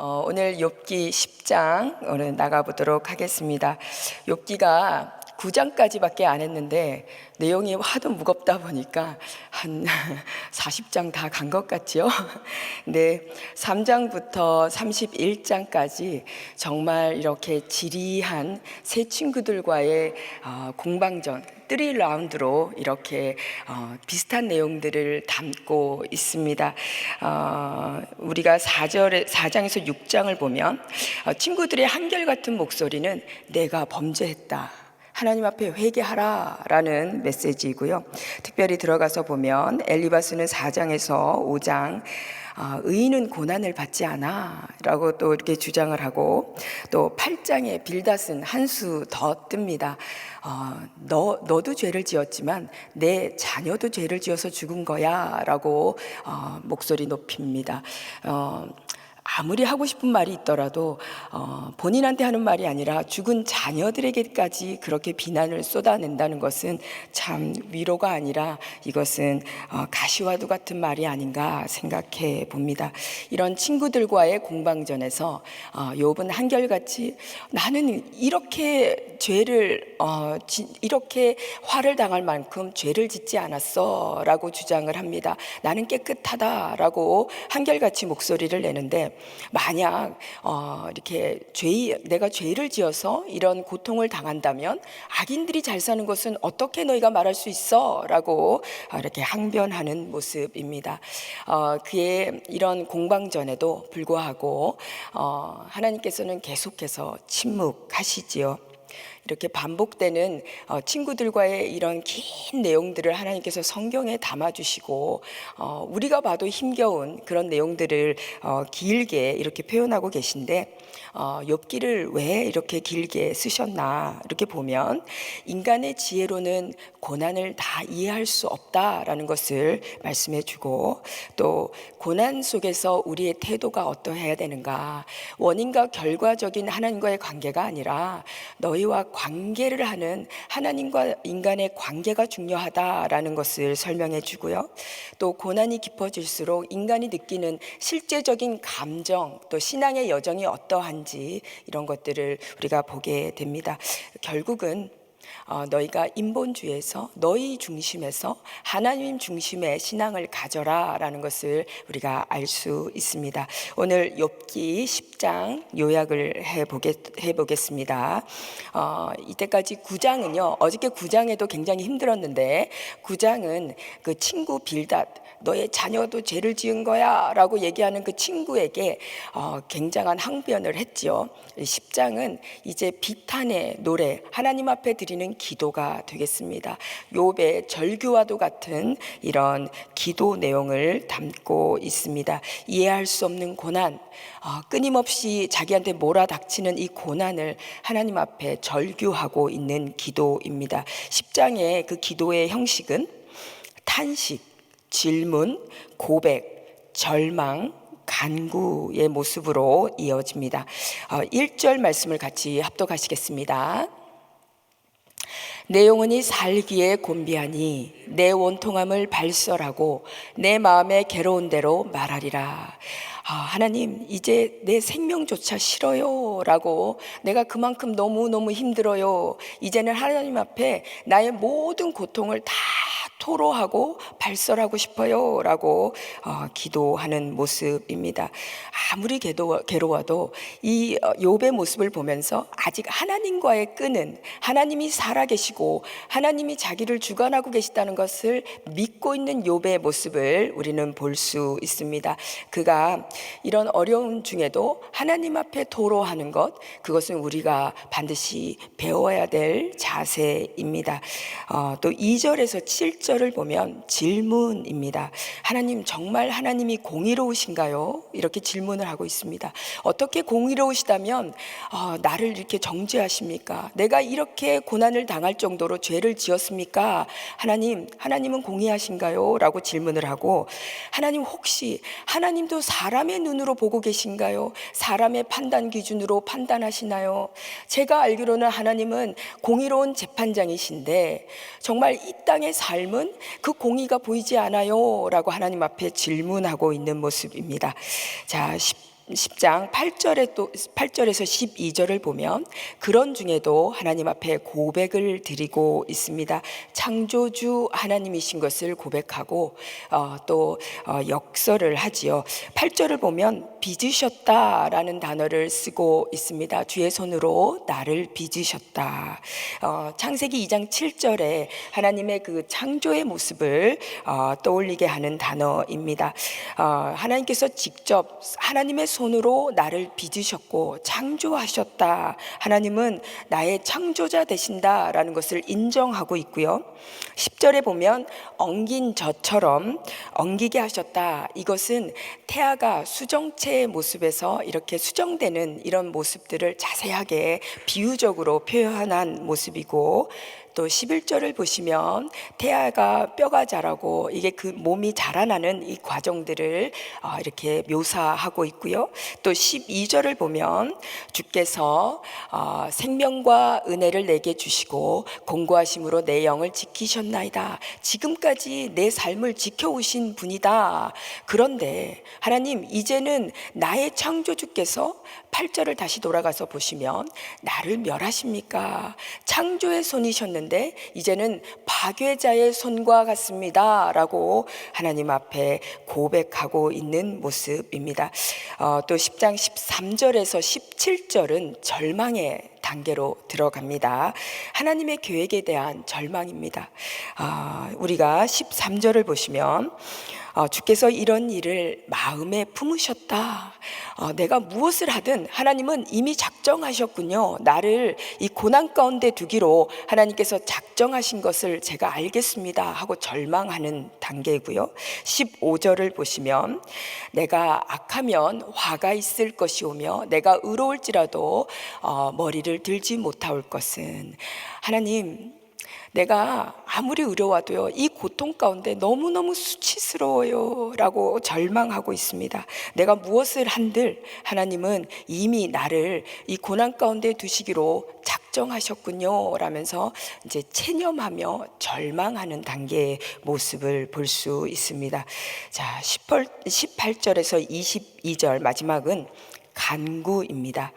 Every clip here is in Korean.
오늘 욥기 10장 오늘 나가보도록 하겠습니다. 욥기가 9장까지밖에 안 했는데 내용이 하도 무겁다 보니까 한 40장 다 간 것 같죠? 네, 3장부터 31장까지 정말 이렇게 지리한 새 친구들과의 공방전 3라운드로 이렇게 비슷한 내용들을 담고 있습니다. 우리가 4장에서 6장을 보면 친구들의 한결같은 목소리는 내가 범죄했다, 하나님 앞에 회개하라 라는 메시지이고요. 특별히 들어가서 보면 엘리바스는 4장에서 5장 의인은 고난을 받지 않아 라고 또 이렇게 주장을 하고, 또 8장에 빌닷은 한 수 더 뜹니다. 너도 죄를 지었지만 내 자녀도 죄를 지어서 죽은 거야 라고 목소리 높입니다. 아무리 하고 싶은 말이 있더라도 본인한테 하는 말이 아니라 죽은 자녀들에게까지 그렇게 비난을 쏟아낸다는 것은 참 위로가 아니라 이것은 가시화두 같은 말이 아닌가 생각해 봅니다. 이런 친구들과의 공방전에서 욥은 한결같이 나는 이렇게 이렇게 화를 당할 만큼 죄를 짓지 않았어 라고 주장을 합니다. 나는 깨끗하다 라고 한결같이 목소리를 내는데, 만약 이렇게 내가 죄를 지어서 이런 고통을 당한다면 악인들이 잘 사는 것은 어떻게 너희가 말할 수 있어? 라고 이렇게 항변하는 모습입니다. 그의 이런 공방전에도 불구하고 하나님께서는 계속해서 침묵하시지요. 이렇게 반복되는 친구들과의 이런 긴 내용들을 하나님께서 성경에 담아주시고 우리가 봐도 힘겨운 그런 내용들을 길게 이렇게 표현하고 계신데, 욥기를 왜 이렇게 길게 쓰셨나 이렇게 보면 인간의 지혜로는 고난을 다 이해할 수 없다라는 것을 말씀해 주고, 또 고난 속에서 우리의 태도가 어떠해야 되는가, 원인과 결과적인 하나님과의 관계가 아니라 너희와 관계를 하는 하나님과 인간의 관계가 중요하다라는 것을 설명해 주고요. 또 고난이 깊어질수록 인간이 느끼는 실제적인 감정, 또 신앙의 여정이 어떠한지 이런 것들을 우리가 보게 됩니다. 결국은 너희가 인본주의에서 너희 중심에서 하나님 중심의 신앙을 가져라 라는 것을 우리가 알 수 있습니다. 오늘 욥기 10장 요약을 해보겠습니다. 이때까지 9장은요, 어저께 9장에도 굉장히 힘들었는데 9장은 그 친구 빌닷, 너의 자녀도 죄를 지은 거야 라고 얘기하는 그 친구에게 굉장한 항변을 했죠. 10장은 이제 비탄의 노래, 하나님 앞에 드리는 기도가 되겠습니다. 욥의 절규와도 같은 이런 기도 내용을 담고 있습니다. 이해할 수 없는 고난, 끊임없이 자기한테 몰아닥치는 이 고난을 하나님 앞에 절규하고 있는 기도입니다. 10장의 그 기도의 형식은 탄식, 질문, 고백, 절망, 간구의 모습으로 이어집니다. 1절 말씀을 같이 합독하시겠습니다. 내 영혼이 살기에 곤비하니 내 원통함을 발설하고 내 마음에 괴로운 대로 말하리라. 하나님, 이제 내 생명조차 싫어요 라고, 내가 그만큼 너무너무 힘들어요, 이제는 하나님 앞에 나의 모든 고통을 다 토로하고 발설하고 싶어요 라고 기도하는 모습입니다. 아무리 괴로워도 이 욥의 모습을 보면서 아직 하나님과의 끈은, 하나님이 살아계시고 하나님이 자기를 주관하고 계시다는 것을 믿고 있는 욥의 모습을 우리는 볼 수 있습니다. 그가 이런 어려움 중에도 하나님 앞에 토로하는 것, 그것은 우리가 반드시 배워야 될 자세입니다. 또 2절에서 7절을 보면 질문입니다. 하나님, 정말 하나님이 공의로우신가요? 이렇게 질문을 하고 있습니다. 어떻게 공의로우시다면 나를 이렇게 정죄하십니까? 내가 이렇게 고난을 당할 정도로 죄를 지었습니까? 하나님은 공의하신가요? 라고 질문을 하고, 하나님, 혹시 하나님도 사람의 눈으로 보고 계신가요? 사람의 판단 기준으로 판단하시나요? 제가 알기로는 하나님은 공의로운 재판장이신데 정말 이 땅의 삶은 그 공의가 보이지 않아요? 라고 하나님 앞에 질문하고 있는 모습입니다. 자, 10장 8절에서 12절을 보면 그런 중에도 하나님 앞에 고백을 드리고 있습니다. 창조주 하나님이신 것을 고백하고 또 역설을 하지요. 8절을 보면 빚으셨다라는 단어를 쓰고 있습니다. 주의 손으로 나를 빚으셨다. 창세기 2장 7절에 하나님의 그 창조의 모습을 떠올리게 하는 단어입니다. 하나님께서 직접 하나님의 손으로 나를 빚으셨고 창조하셨다. 하나님은 나의 창조자 되신다라는 것을 인정하고 있고요. 10절에 보면 엉긴 젖처럼 엉기게 하셨다. 이것은 태아가 수정체의 모습에서 이렇게 수정되는 이런 모습들을 자세하게 비유적으로 표현한 모습이고, 또 11절을 보시면 태아가 뼈가 자라고 이게 그 몸이 자라나는 이 과정들을 이렇게 묘사하고 있고요. 또 12절을 보면 주께서 생명과 은혜를 내게 주시고 공고하심으로 내 영을 지키셨나이다. 지금까지 내 삶을 지켜오신 분이다. 그런데 하나님, 이제는 나의 창조주께서 8절을 다시 돌아가서 보시면 나를 멸하십니까? 창조의 손이셨는데 이제는 파괴자의 손과 같습니다 라고 하나님 앞에 고백하고 있는 모습입니다. 또 10장 13절에서 17절은 절망의 단계로 들어갑니다. 하나님의 계획에 대한 절망입니다. 우리가 13절을 보시면 주께서 이런 일을 마음에 품으셨다. 내가 무엇을 하든 하나님은 이미 작정하셨군요. 나를 이 고난 가운데 두기로 하나님께서 작정하신 것을 제가 알겠습니다 하고 절망하는 단계이고요. 15절을 보시면 내가 악하면 화가 있을 것이오며 내가 의로울지라도 머리를 들지 못할 것은, 하나님, 내가 아무리 의로워도요, 이 고통 가운데 너무너무 수치스러워요 라고 절망하고 있습니다. 내가 무엇을 한들 하나님은 이미 나를 이 고난 가운데 두시기로 작정하셨군요 라면서 이제 체념하며 절망하는 단계의 모습을 볼 수 있습니다. 자, 18절에서 22절 마지막은 간구입니다.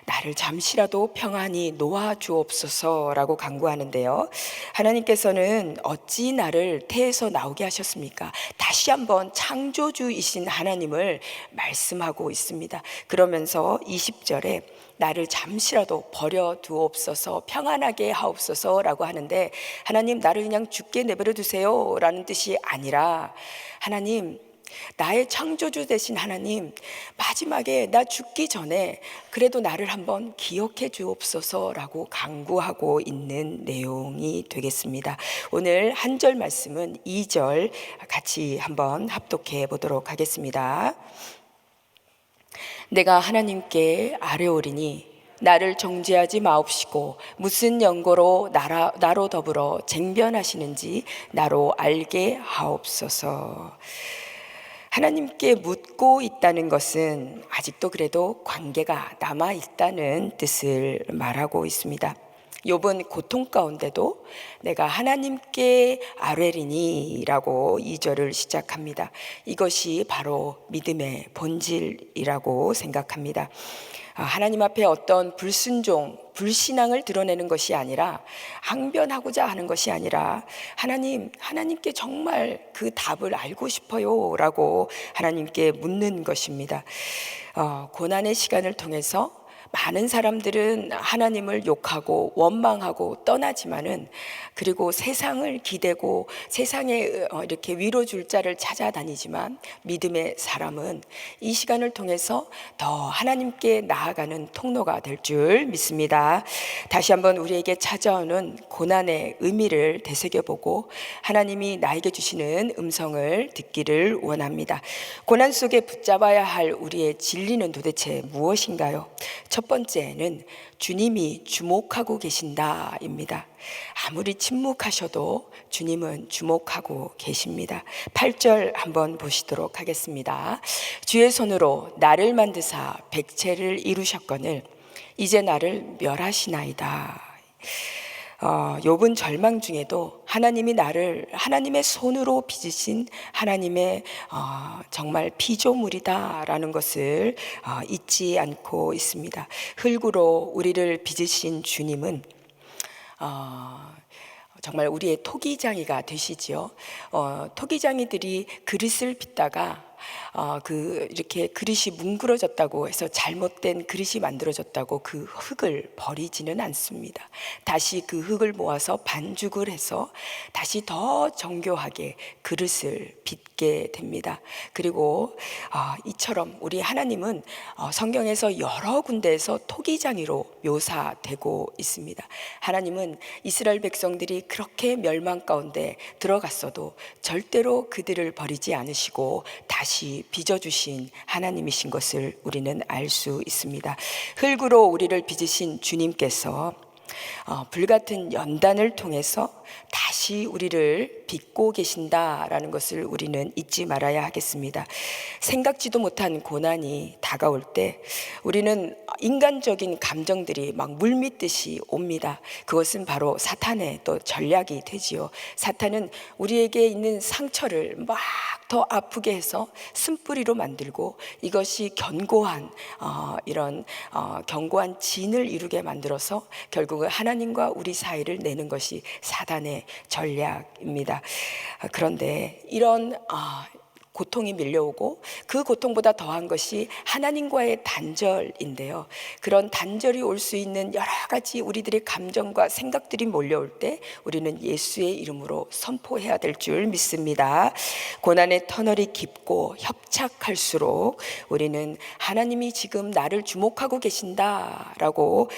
나를 잠시라도 평안히 놓아 주옵소서라고 간구하는데요. 하나님께서는 어찌 나를 태에서 나오게 하셨습니까? 다시 한번 창조주이신 하나님을 말씀하고 있습니다. 그러면서 20절에 나를 잠시라도 버려 두옵소서, 평안하게 하옵소서라고 하는데, 하나님, 나를 그냥 죽게 내버려 두세요 라는 뜻이 아니라, 하나님, 나의 창조주 되신 하나님, 마지막에 나 죽기 전에 그래도 나를 한번 기억해 주옵소서라고 간구하고 있는 내용이 되겠습니다. 오늘 한 절 말씀은 2절 같이 한번 합독해 보도록 하겠습니다. 내가 하나님께 아뢰오리니 나를 정죄하지 마옵시고 무슨 연고로 나로 더불어 쟁변하시는지 나로 알게 하옵소서. 하나님께 묻고 있다는 것은 아직도 그래도 관계가 남아있다는 뜻을 말하고 있습니다. 욥은 고통 가운데도 내가 하나님께 아뢰리니 라고 2절을 시작합니다. 이것이 바로 믿음의 본질이라고 생각합니다. 하나님 앞에 어떤 불순종, 불신앙을 드러내는 것이 아니라, 항변하고자 하는 것이 아니라, 하나님께 정말 그 답을 알고 싶어요 라고 하나님께 묻는 것입니다. 고난의 시간을 통해서 많은 사람들은 하나님을 욕하고 원망하고 떠나지만은, 그리고 세상을 기대고 세상에 이렇게 위로 줄 자를 찾아다니지만, 믿음의 사람은 이 시간을 통해서 더 하나님께 나아가는 통로가 될 줄 믿습니다. 다시 한번 우리에게 찾아오는 고난의 의미를 되새겨보고 하나님이 나에게 주시는 음성을 듣기를 원합니다. 고난 속에 붙잡아야 할 우리의 진리는 도대체 무엇인가요? 첫 번째는 주님이 주목하고 계신다입니다. 아무리 침묵하셔도 주님은 주목하고 계십니다. 8절 한번 보시도록 하겠습니다. 주의 손으로 나를 만드사 백체를 이루셨거늘 이제 나를 멸하시나이다. 욥은 절망 중에도 하나님이 나를 하나님의 손으로 빚으신 하나님의 정말 피조물이다라는 것을 잊지 않고 있습니다. 흙으로 우리를 빚으신 주님은 정말 우리의 토기장이가 되시지요. 토기장이들이 그릇을 빚다가 이렇게 그릇이 뭉그러졌다고 해서 잘못된 그릇이 만들어졌다고 그 흙을 버리지는 않습니다. 다시 그 흙을 모아서 반죽을 해서 다시 더 정교하게 그릇을 빚게 됩니다. 그리고 이처럼 우리 하나님은 성경에서 여러 군데에서 토기장이로 묘사되고 있습니다. 하나님은 이스라엘 백성들이 그렇게 멸망 가운데 들어갔어도 절대로 그들을 버리지 않으시고 다시 빚어주신 하나님이신 것을 우리는 알 수 있습니다. 흙으로 우리를 빚으신 주님께서 불같은 연단을 통해서 다시 우리를 빚고 계신다라는 것을 우리는 잊지 말아야 하겠습니다. 생각지도 못한 고난이 다가올 때 우리는 인간적인 감정들이 막 물밀듯이 옵니다. 그것은 바로 사탄의 또 전략이 되지요. 사탄은 우리에게 있는 상처를 막 더 아프게 해서 쓴뿌리로 만들고 이것이 견고한 이런 견고한 진을 이루게 만들어서 결국은 하나님과 우리 사이를 내는 것이 사단의 전략입니다. 그런데 이런 고통이 밀려오고 그 고통보다 더한 것이 하나님과의 단절인데요. 그런 단절이 올 수 있는 여러 가지 우리들의 감정과 생각들이 몰려올 때 우리는 예수의 이름으로 선포해야 될 줄 믿습니다. 고난의 터널이 깊고 협착할수록 우리는 하나님이 지금 나를 주목하고 계신다라고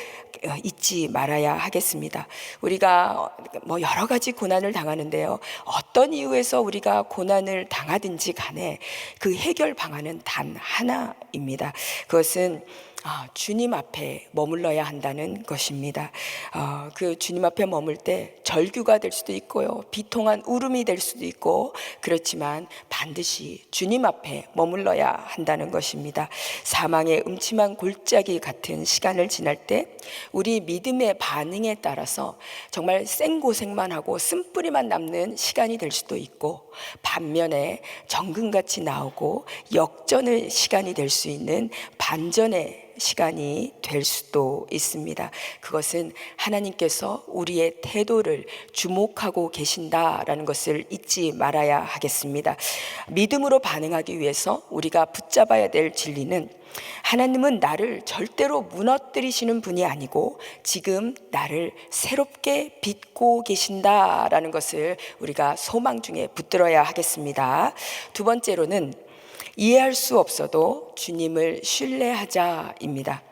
잊지 말아야 하겠습니다. 우리가 여러 가지 고난을 당하는데요. 어떤 이유에서 우리가 고난을 당하든지 간에 그 해결 방안은 단 하나입니다. 그것은 주님 앞에 머물러야 한다는 것입니다. 그 주님 앞에 머물 때 절규가 될 수도 있고요, 비통한 울음이 될 수도 있고, 그렇지만 반드시 주님 앞에 머물러야 한다는 것입니다. 사망의 음침한 골짜기 같은 시간을 지날 때 우리 믿음의 반응에 따라서 정말 생고생만 하고 쓴뿌리만 남는 시간이 될 수도 있고, 반면에 정금같이 나오고 역전의 시간이 될 수 있는 반전의 시간이 될 수도 있습니다. 그것은 하나님께서 우리의 태도를 주목하고 계신다라는 것을 잊지 말아야 하겠습니다. 믿음으로 반응하기 위해서 우리가 붙잡아야 될 진리는, 하나님은 나를 절대로 무너뜨리시는 분이 아니고 지금 나를 새롭게 빚고 계신다라는 것을 우리가 소망 중에 붙들어야 하겠습니다. 두 번째로는 이해할 수 없어도 주님을 신뢰하자입니다.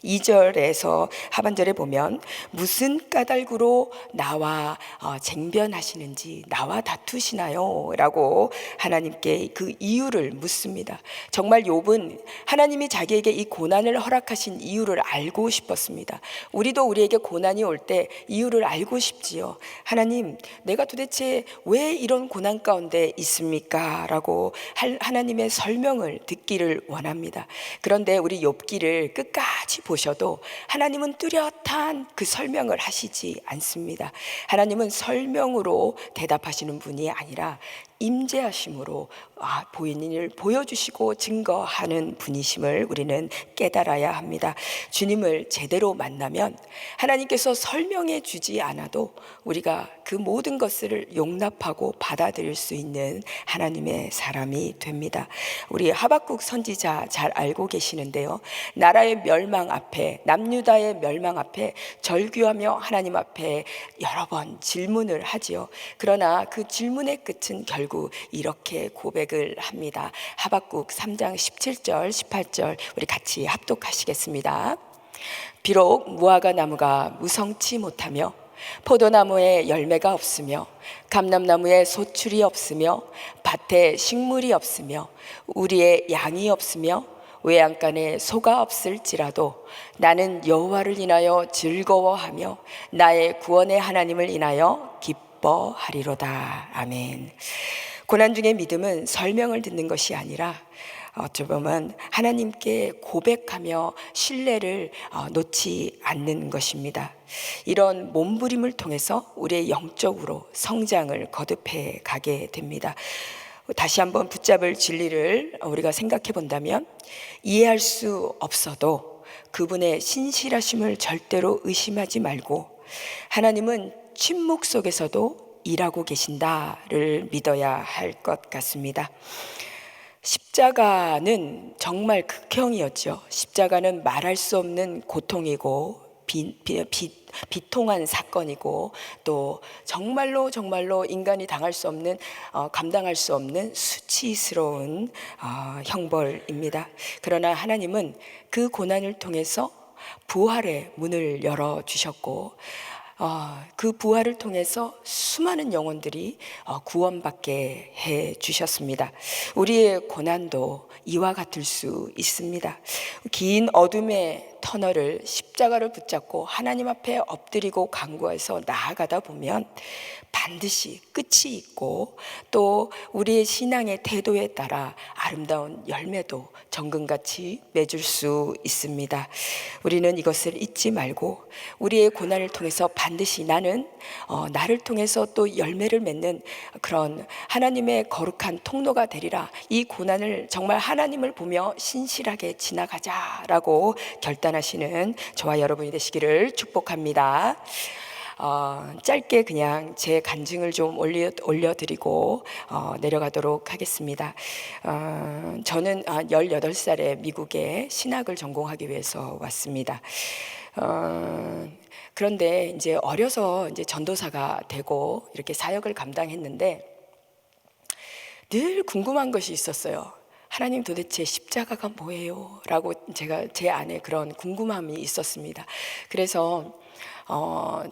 2절에서 하반절에 보면 무슨 까닭으로 나와 쟁변하시는지, 나와 다투시나요? 라고 하나님께 그 이유를 묻습니다. 정말 욥은 하나님이 자기에게 이 고난을 허락하신 이유를 알고 싶었습니다. 우리도 우리에게 고난이 올 때 이유를 알고 싶지요. 하나님, 내가 도대체 왜 이런 고난 가운데 있습니까? 라고 하나님의 설명을 듣기를 원합니다. 그런데 우리 욥기를 끝까지 보셔도 하나님은 뚜렷한 그 설명을 하시지 않습니다. 하나님은 설명으로 대답하시는 분이 아니라 임재하심으로 보이는 일을 보여주시고 증거하는 분이심을 우리는 깨달아야 합니다. 주님을 제대로 만나면 하나님께서 설명해 주지 않아도 우리가 그 모든 것을 용납하고 받아들일 수 있는 하나님의 사람이 됩니다. 우리 하박국 선지자 잘 알고 계시는데요, 나라의 멸망 앞에, 남유다의 멸망 앞에 절규하며 하나님 앞에 여러 번 질문을 하지요. 그러나 그 질문의 끝은 결국 이렇게 고백을 합니다. 하박국 3장 17절 18절 우리 같이 합독하시겠습니다. 비록 무화과 나무가 무성치 못하며 포도나무에 열매가 없으며 감람나무에 소출이 없으며 밭에 식물이 없으며 우리의 양이 없으며 외양간에 소가 없을지라도 나는 여호와를 인하여 즐거워하며 나의 구원의 하나님을 인하여 기뻐하리로다. 아멘. 고난 중의 믿음은 설명을 듣는 것이 아니라 어찌 보면 하나님께 고백하며 신뢰를 놓지 않는 것입니다. 이런 몸부림을 통해서 우리의 영적으로 성장을 거듭해 가게 됩니다. 다시 한번 붙잡을 진리를 우리가 생각해 본다면, 이해할 수 없어도 그분의 신실하심을 절대로 의심하지 말고 하나님은 침묵 속에서도 일하고 계신다를 믿어야 할 것 같습니다. 십자가는 정말 극형이었죠. 십자가는 말할 수 없는 고통이고 비통한 사건이고, 또 정말로 인간이 당할 수 없는, 감당할 수 없는 수치스러운 형벌입니다. 그러나 하나님은 그 고난을 통해서 부활의 문을 열어주셨고, 그 부활을 통해서 수많은 영혼들이 구원받게 해 주셨습니다. 우리의 고난도 이와 같을 수 있습니다. 긴 어둠의 터널을 십자가를 붙잡고 하나님 앞에 엎드리고 간구해서 나아가다 보면 반드시 끝이 있고, 또 우리의 신앙의 태도에 따라 아름다운 열매도 정금같이 맺을 수 있습니다. 우리는 이것을 잊지 말고 우리의 고난을 통해서 반드시 나는 나를 통해서 또 열매를 맺는 그런 하나님의 거룩한 통로가 되리라, 이 고난을 정말 하나님을 보며 신실하게 지나가자라고 결단하시는 저와 여러분이 되시기를 축복합니다. 짧게 그냥 제 간증을 좀 올려드리고 내려가도록 하겠습니다. 저는 18살에 미국에 신학을 전공하기 위해서 왔습니다. 그런데 이제 어려서 이제 전도사가 되고 이렇게 사역을 감당했는데 늘 궁금한 것이 있었어요. 하나님, 도대체 십자가가 뭐예요? 라고 제가 제 안에 그런 궁금함이 있었습니다. 그래서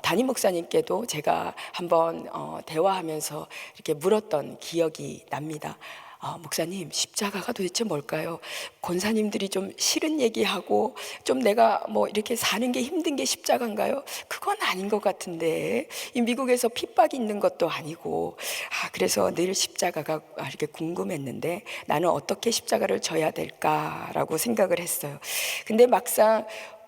담임 목사님께도 제가 한번 대화하면서 이렇게 물었던 기억이 납니다. 목사님, 십자가가 도대체 뭘까요? 권사님들이 좀 싫은 얘기하고 좀 내가 뭐 이렇게 사는 게 힘든 게 십자가인가요? 그건 아닌 것 같은데, 이 미국에서 핍박이 있는 것도 아니고. 그래서 늘 십자가가 이렇게 궁금했는데 나는 어떻게 십자가를 져야 될까라고 생각을 했어요. 근데 막상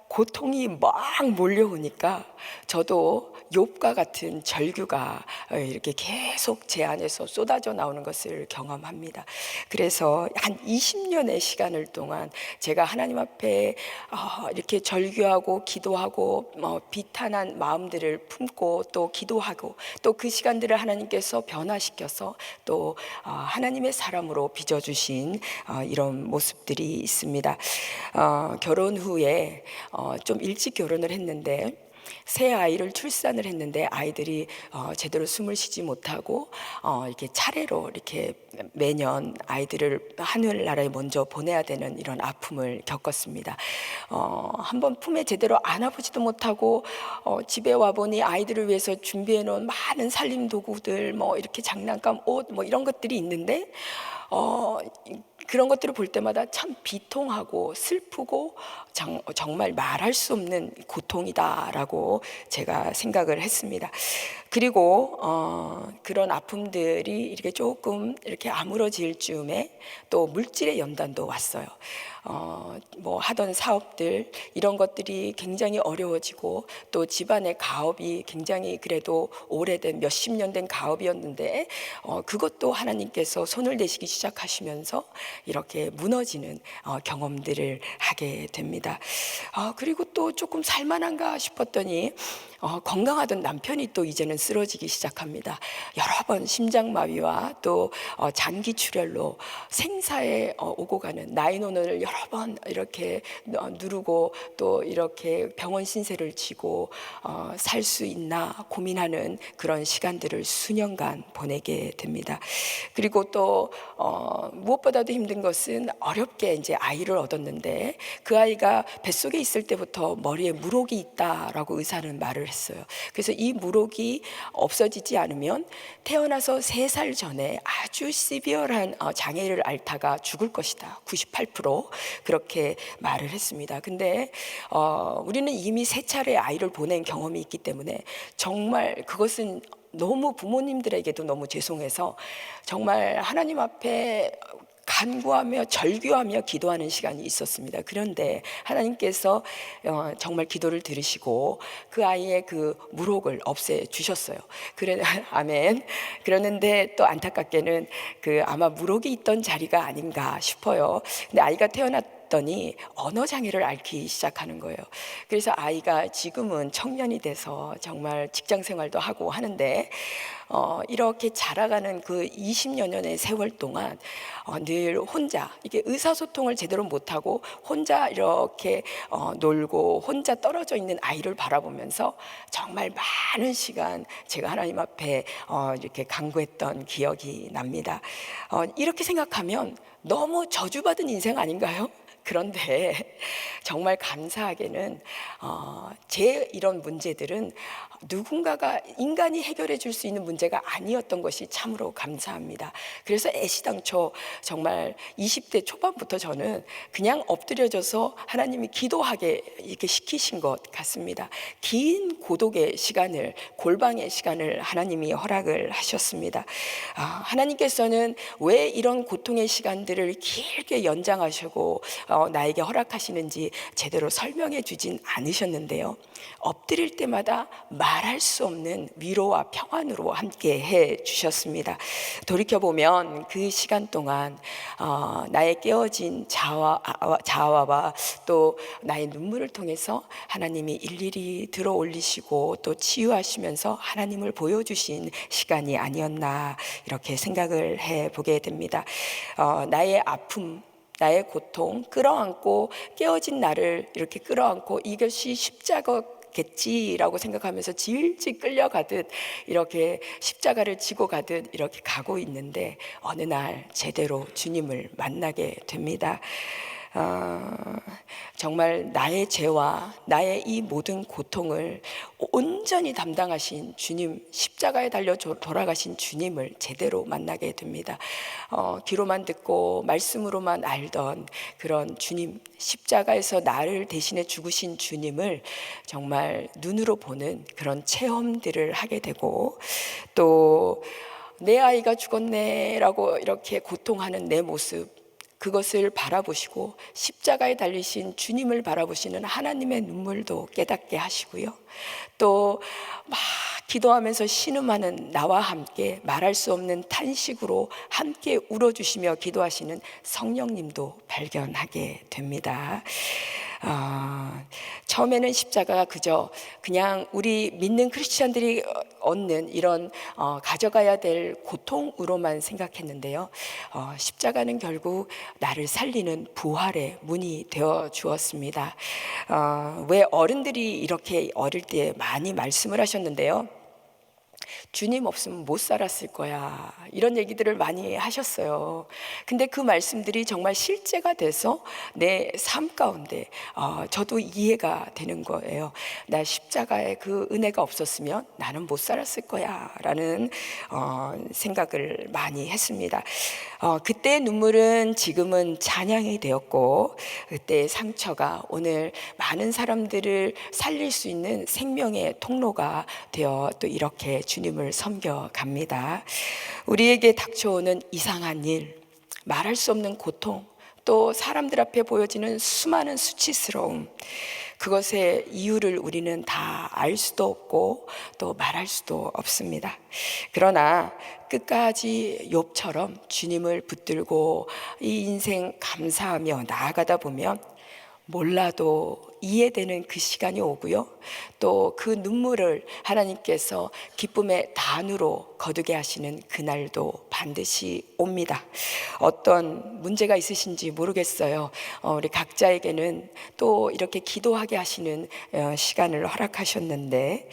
고통이 막 몰려오니까 저도 욥과 같은 절규가 이렇게 계속 제 안에서 쏟아져 나오는 것을 경험합니다. 그래서 한 20년의 시간을 동안 제가 하나님 앞에 이렇게 절규하고 기도하고 비탄한 마음들을 품고 또 기도하고, 또 그 시간들을 하나님께서 변화시켜서 또 하나님의 사람으로 빚어주신 이런 모습들이 있습니다. 결혼 후에 좀 일찍 결혼을 했는데 새 아이를 출산을 했는데 아이들이 제대로 숨을 쉬지 못하고 이렇게 차례로 이렇게 매년 아이들을 하늘나라에 먼저 보내야 되는 이런 아픔을 겪었습니다. 한번 품에 제대로 안아보지도 못하고 집에 와보니 아이들을 위해서 준비해 놓은 많은 살림 도구들, 뭐 이렇게 장난감, 옷, 뭐 이런 것들이 있는데 그런 것들을 볼 때마다 참 비통하고 슬프고 정말 말할 수 없는 고통이다라고 제가 생각을 했습니다. 그리고 그런 아픔들이 이렇게 조금 이렇게 아물어질 즈음에 또 물질의 연단도 왔어요. 뭐 하던 사업들, 이런 것들이 굉장히 어려워지고, 또 집안의 가업이 굉장히 그래도 오래된 몇십 년 된 가업이었는데 그것도 하나님께서 손을 내시기 시작하시면서 이렇게 무너지는 경험들을 하게 됩니다. 그리고 또 조금 살만한가 싶었더니 건강하던 남편이 또 이제는 쓰러지기 시작합니다. 여러 번 심장마비와 또 장기 출혈로 생사에 오고 가는, 나인원을 여러 번 이렇게 누르고 또 이렇게 병원 신세를 지고 살 수 있나 고민하는 그런 시간들을 수년간 보내게 됩니다. 그리고 또 무엇보다도 힘든 것은 어렵게 이제 아이를 얻었는데 그 아이가 뱃속에 있을 때부터 머리에 물혹이 있다라고 의사는 말을 했어요. 그래서 이 물혹이 없어지지 않으면 태어나서 3살 전에 아주 시비어한 장애를 앓다가 죽을 것이다. 98% 그렇게 말을 했습니다. 근데 우리는 이미 3차례 아이를 보낸 경험이 있기 때문에 정말 그것은 너무 부모님들에게도 너무 죄송해서 정말 하나님 앞에 간구하며 절규하며 기도하는 시간이 있었습니다. 그런데 하나님께서 정말 기도를 들으시고 그 아이의 그 물혹을 없애 주셨어요. 그래 아멘. 그러는데 또 안타깝게는 그 아마 물혹이 있던 자리가 아닌가 싶어요. 근데 아이가 태어났더니 언어 장애를 앓기 시작하는 거예요. 그래서 아이가 지금은 청년이 돼서 정말 직장 생활도 하고 하는데 이렇게 자라가는 그 20여 년의 세월 동안 늘 혼자 이게 의사소통을 제대로 못하고 혼자 이렇게 놀고 혼자 떨어져 있는 아이를 바라보면서 정말 많은 시간 제가 하나님 앞에 이렇게 간구했던 기억이 납니다. 이렇게 생각하면 너무 저주받은 인생 아닌가요? 그런데 정말 감사하게는 제 이런 문제들은 누군가가 인간이 해결해 줄 수 있는 문제가 아니었던 것이 참으로 감사합니다. 그래서 애시당초 정말 20대 초반부터 저는 그냥 엎드려져서 하나님이 기도하게 이렇게 시키신 것 같습니다. 긴 고독의 시간을, 골방의 시간을 하나님이 허락을 하셨습니다. 하나님께서는 왜 이런 고통의 시간들을 길게 연장하시고 나에게 허락하시는지 제대로 설명해 주진 않으셨는데요. 엎드릴 때마다 말할 수 없는 위로와 평안으로 함께 해 주셨습니다. 돌이켜보면 그 시간 동안 나의 깨어진 자아와 또 나의 눈물을 통해서 하나님이 일일이 들어 올리시고 또 치유하시면서 하나님을 보여주신 시간이 아니었나 이렇게 생각을 해보게 됩니다. 나의 아픔, 나의 고통 끌어안고 깨어진 나를 이렇게 끌어안고 이것이 십자가겠지라고 생각하면서 질질 끌려가듯 이렇게 십자가를 지고 가듯 이렇게 가고 있는데 어느 날 제대로 주님을 만나게 됩니다. 정말 나의 죄와 나의 이 모든 고통을 온전히 담당하신 주님, 십자가에 달려 돌아가신 주님을 제대로 만나게 됩니다. 귀로만 듣고 말씀으로만 알던 그런 주님, 십자가에서 나를 대신해 죽으신 주님을 정말 눈으로 보는 그런 체험들을 하게 되고 또 내 아이가 죽었네라고 이렇게 고통하는 내 모습 그것을 바라보시고 십자가에 달리신 주님을 바라보시는 하나님의 눈물도 깨닫게 하시고요. 또 막 기도하면서 신음하는 나와 함께 말할 수 없는 탄식으로 함께 울어주시며 기도하시는 성령님도 발견하게 됩니다. 처음에는 십자가가 그냥 우리 믿는 크리스찬들이 얻는 이런 가져가야 될 고통으로만 생각했는데요. 십자가는 결국 나를 살리는 부활의 문이 되어 주었습니다. 왜 어른들이 이렇게 어릴 때 많이 말씀을 하셨는데요. 주님 없으면 못 살았을 거야 이런 얘기들을 많이 하셨어요. 근데 그 말씀들이 정말 실제가 돼서 내 삶 가운데 저도 이해가 되는 거예요. 나 십자가의 그 은혜가 없었으면 나는 못 살았을 거야 라는 생각을 많이 했습니다. 그때의 눈물은 지금은 찬양이 되었고 그때의 상처가 오늘 많은 사람들을 살릴 수 있는 생명의 통로가 되어 또 이렇게 주님을 섬겨갑니다. 우리에게 닥쳐오는 이상한 일, 말할 수 없는 고통, 또 사람들 앞에 보여지는 수많은 수치스러움, 그것의 이유를 우리는 다 알 수도 없고 또 말할 수도 없습니다. 그러나 끝까지 욥처럼 주님을 붙들고 이 인생 감사하며 나아가다 보면 몰라도 이해되는 그 시간이 오고요. 또 그 눈물을 하나님께서 기쁨의 단으로 거두게 하시는 그날도 반드시 옵니다. 어떤 문제가 있으신지 모르겠어요. 우리 각자에게는 또 이렇게 기도하게 하시는 시간을 허락하셨는데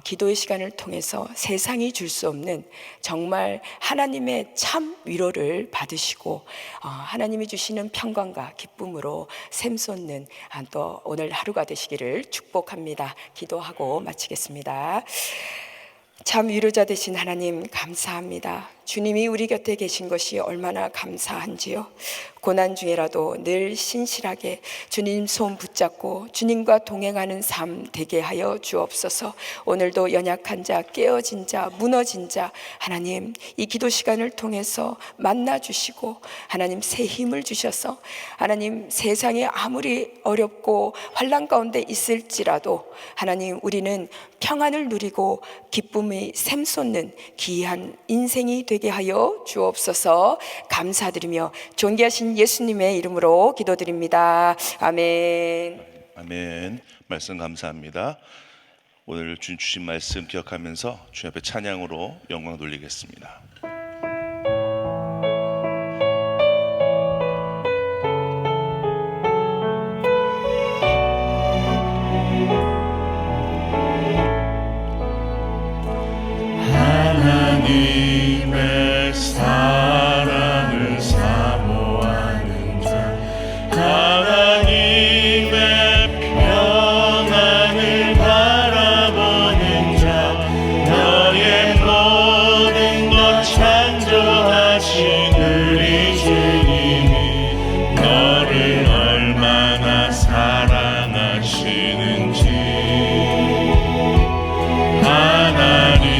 기도의 시간을 통해서 세상이 줄 수 없는 정말 하나님의 참 위로를 받으시고 하나님이 주시는 평강과 기쁨으로 샘솟는 또 오늘 하루가 되시기를 축복합니다. 기도하고 마치겠습니다. 참 위로자 되신 하나님 감사합니다. 주님이 우리 곁에 계신 것이 얼마나 감사한지요. 고난 중에라도 늘 신실하게 주님 손 붙잡고 주님과 동행하는 삶 되게 하여 주옵소서. 오늘도 연약한 자, 깨어진 자, 무너진 자 하나님 이 기도 시간을 통해서 만나 주시고 하나님 새 힘을 주셔서 하나님 세상에 아무리 어렵고 환난 가운데 있을지라도 하나님 우리는 평안을 누리고 기쁨의 샘솟는 귀한 인생이 되게 하여 주옵소서. 감사드리며 존귀하신 예수님의 이름으로 기도드립니다. 아멘. 아멘. 말씀 감사합니다. 오늘 주님 주신 말씀 기억하면서 주님 앞에 찬양으로 영광 돌리겠습니다. 하나님의 사랑을 사모하는 자, 하나님의 평안을 바라보는 자, 너의 모든 것 창조하신 우리 주님이 너를 얼마나 사랑하시는지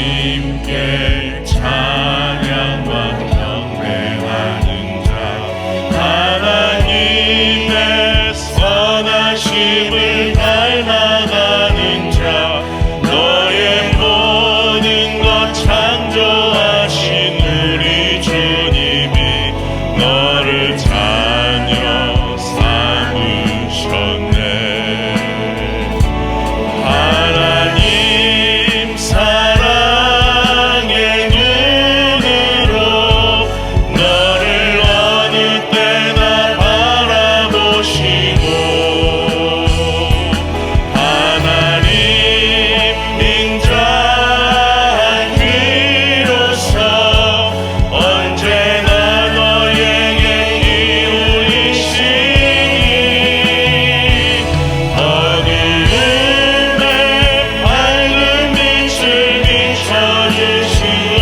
하나님께 찬양과 경배하는 자, 하나님의 선하심을 닮아가는 자, 너의 모든 것 창조하신 우리 주님이 너를 자녀 삼으셨네. 하나님 사랑의 눈으로 너를 어느 때나 바라보시고 하나님 인자한 귀로서 언제나 너에게 기울이시니 어두움에 밝은 빛을 비춰주시고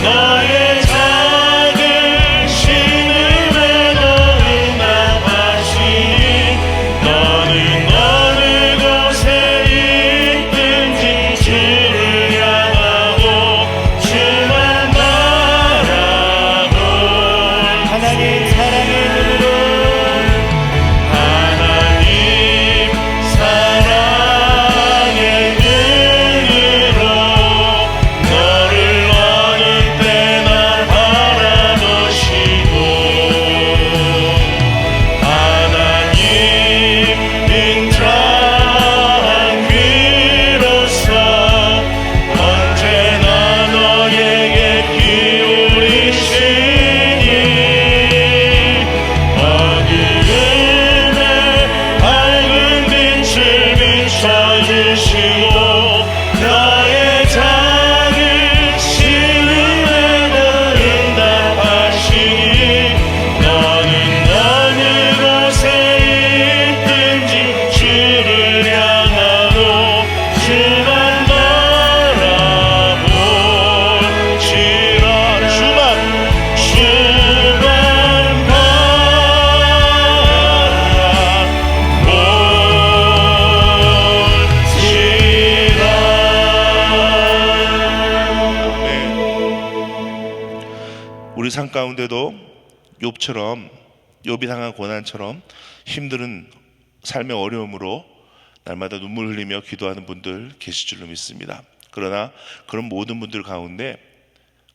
너의 작은 신음에도 응답하시니 너는 어느 곳에 있든지 주를 향하고 주만 바라볼 하나님 사랑의 눈으로 하나님 사랑의 눈으로 너를 어느 때나 바라보시고 하나님 인자한 귀로서 언제나 너에게 기울이시니 어두움에 밝은 빛을 비춰주시고 너의 작은 신음에도 응답하시니 너는 어느 곳에 있든지 주를 향하고 주만 바라볼지라 주만 바라볼지라. 우리 삶 가운데도 욥처럼 욥이 당한 고난처럼 힘든 삶의 어려움으로 날마다 눈물 흘리며 기도하는 분들 계실 줄로 믿습니다. 그러나 그런 모든 분들 가운데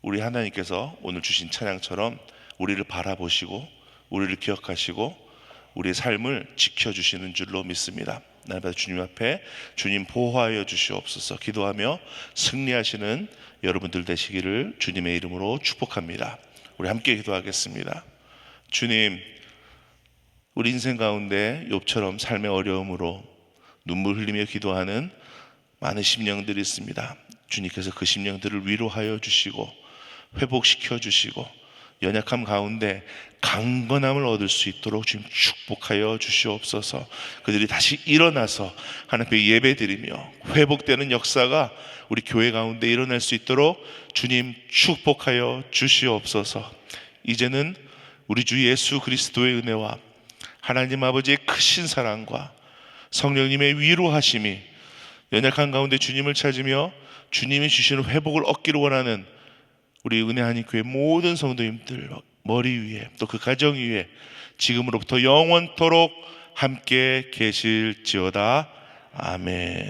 우리 하나님께서 오늘 주신 찬양처럼 우리를 바라보시고 우리를 기억하시고 우리의 삶을 지켜주시는 줄로 믿습니다. 날마다 주님 앞에 주님 보호하여 주시옵소서 기도하며 승리하시는 여러분들 되시기를 주님의 이름으로 축복합니다. 우리 함께 기도하겠습니다. 주님, 우리 인생 가운데 욥처럼 삶의 어려움으로 눈물 흘리며 기도하는 많은 심령들이 있습니다. 주님께서 그 심령들을 위로하여 주시고 회복시켜 주시고 연약함 가운데 강건함을 얻을 수 있도록 주님 축복하여 주시옵소서. 그들이 다시 일어나서 하나님 앞에 예배드리며 회복되는 역사가 우리 교회 가운데 일어날 수 있도록 주님 축복하여 주시옵소서. 이제는 우리 주 예수 그리스도의 은혜와 하나님 아버지의 크신 사랑과 성령님의 위로하심이 연약한 가운데 주님을 찾으며 주님이 주시는 회복을 얻기를 원하는 우리 은혜 한인교회 모든 성도님들 머리 위에 또 그 가정 위에 지금으로부터 영원토록 함께 계실지어다. 아멘.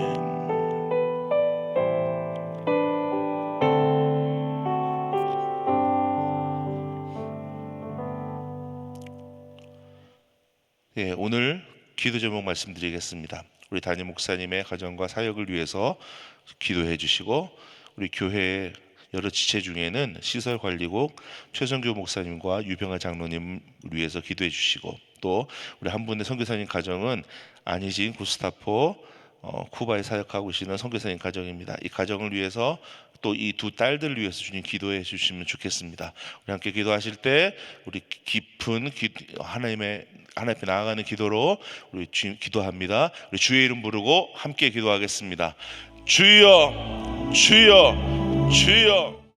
예, 오늘 기도 제목 말씀드리겠습니다. 우리 담임 목사님의 가정과 사역을 위해서 기도해 주시고, 우리 교회의 여러 지체 중에는 시설관리국 최성교 목사님과 유병아 장로님을 위해서 기도해 주시고, 또 우리 한 분의 선교사님 가정은 안희진 구스타포 쿠바에 사역하고 계시는 선교사님 가정입니다. 이 가정을 위해서 또 이 두 딸들을 위해서 주님 기도해 주시면 좋겠습니다. 우리 함께 기도하실 때 우리 깊은 하나님 앞에 나아가는 기도로 우리 주님 기도합니다. 우리 주의 이름 부르고 함께 기도하겠습니다. 주여, 주여, 주여.